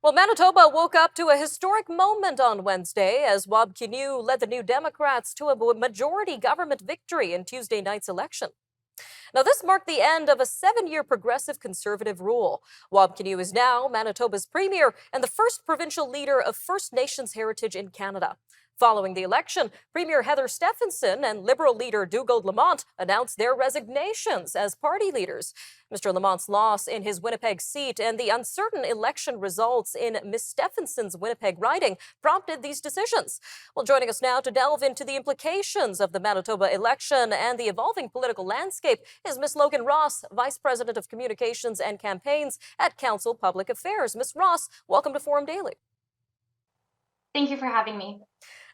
Well, Manitoba woke up to a historic moment on Wednesday as Kinew led the New Democrats to a majority government victory in Tuesday night's election. Now, this marked the end of a 7-year progressive conservative rule. Kinew is now Manitoba's premier and the first provincial leader of First Nations heritage in Canada. Following the election, Premier Heather Stephenson and Liberal leader Dougald Lamont announced their resignations as party leaders. Mr. Lamont's loss in his Winnipeg seat and the uncertain election results in Ms. Stephenson's Winnipeg riding prompted these decisions. Well, joining us now to delve into the implications of the Manitoba election and the evolving political landscape is Ms. Logan Ross, Vice President of Communications and Campaigns at Counsel Public Affairs. Ms. Ross, welcome to Forum Daily. Thank you for having me.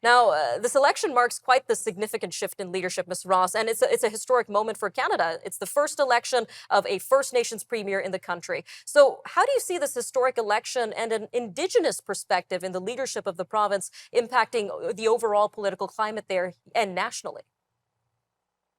Now, this election marks quite the significant shift in leadership, Ms. Ross, and it's a historic moment for Canada. It's the first election of a First Nations premier in the country. So how do you see this historic election and an Indigenous perspective in the leadership of the province impacting the overall political climate there and nationally?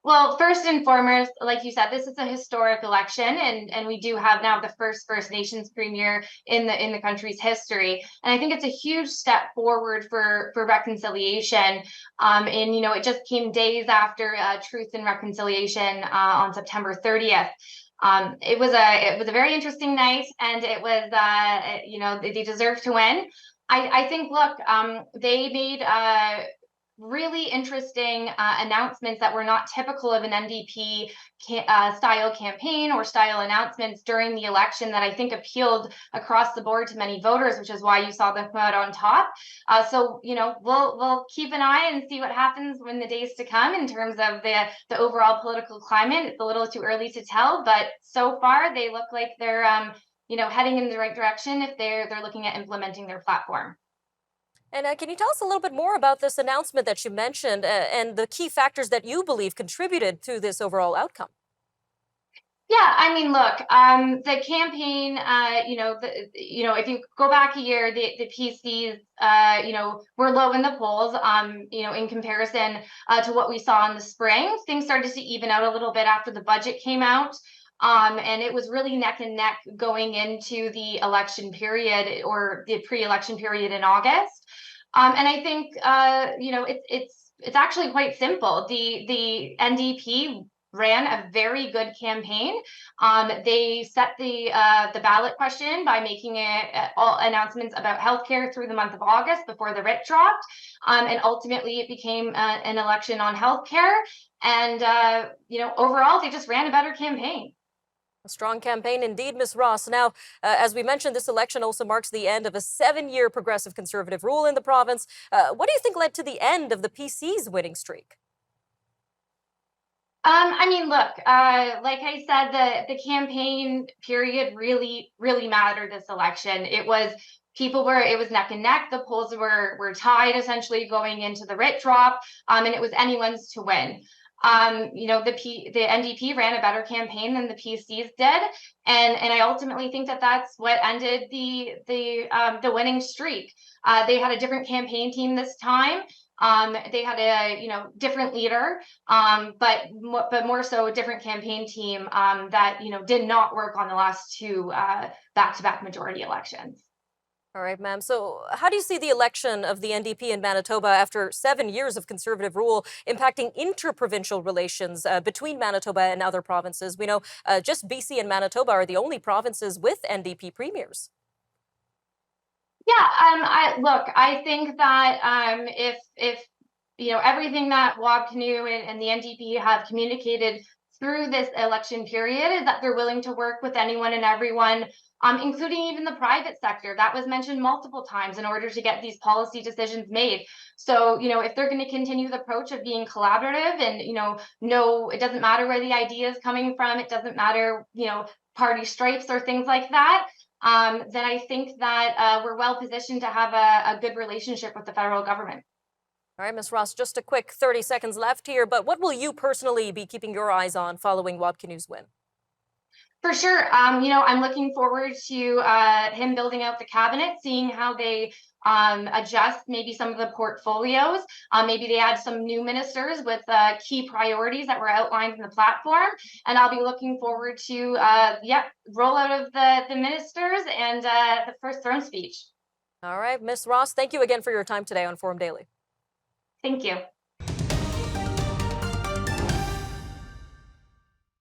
Well, first and foremost, like you said, this is a historic election, and we do have now the First Nations premier in the country's history. And I think it's a huge step forward for reconciliation. And it just came days after Truth and Reconciliation on September 30th. It was a very interesting night, and it was they deserve to win. I think, look, they made really interesting announcements that were not typical of an NDP style campaign or style announcements during the election that I think appealed across the board to many voters, which is why you saw them come out on top. So we'll keep an eye and see what happens in the days to come in terms of the overall political climate. It's a little too early to tell, but so far they look like they're heading in the right direction if they're looking at implementing their platform. And can you tell us a little bit more about this announcement that you mentioned and the key factors that you believe contributed to this overall outcome? Yeah, I mean, look, the campaign, if you go back a year, the PCs, were low in the polls, in comparison to what we saw in the spring. Things started to even out a little bit after the budget came out. And it was really neck and neck going into the election period or the pre-election period in August. And I think it's actually quite simple. The NDP ran a very good campaign. They set the ballot question by making all announcements about healthcare through the month of August before the writ dropped, and ultimately it became an election on healthcare. And overall, they just ran a better campaign. A strong campaign indeed, Ms. Ross. Now, as we mentioned, this election also marks the end of a 7-year progressive conservative rule in the province. What do you think led to the end of the PC's winning streak? I mean, look, like I said, the campaign period really mattered this election. It was neck and neck. The polls were tied essentially going into the writ drop, and it was anyone's to win. The NDP ran a better campaign than the PCs did, and I ultimately think that that's what ended the winning streak. They had a different campaign team this time. They had a different leader, but more so a different campaign team that did not work on the last two back-to-back majority elections. All right, ma'am. So how do you see the election of the NDP in Manitoba after 7 years of conservative rule impacting interprovincial relations between Manitoba and other provinces? We know just BC and Manitoba are the only provinces with NDP premiers. Yeah, I think that if everything that Kinew and the NDP have communicated through this election period is that they're willing to work with anyone and everyone, including even the private sector. That was mentioned multiple times in order to get these policy decisions made. So, if they're going to continue the approach of being collaborative and, no, it doesn't matter where the idea is coming from. It doesn't matter, party stripes or things like that. Then I think that we're well positioned to have a good relationship with the federal government. All right, Ms. Ross, just a quick 30 seconds left here, but what will you personally be keeping your eyes on following Kinew's win? For sure. I'm looking forward to him building out the cabinet, seeing how they adjust maybe some of the portfolios. Maybe they add some new ministers with key priorities that were outlined in the platform. And I'll be looking forward to, rollout of the ministers and the first throne speech. All right, Ms. Ross, thank you again for your time today on Forum Daily. Thank you.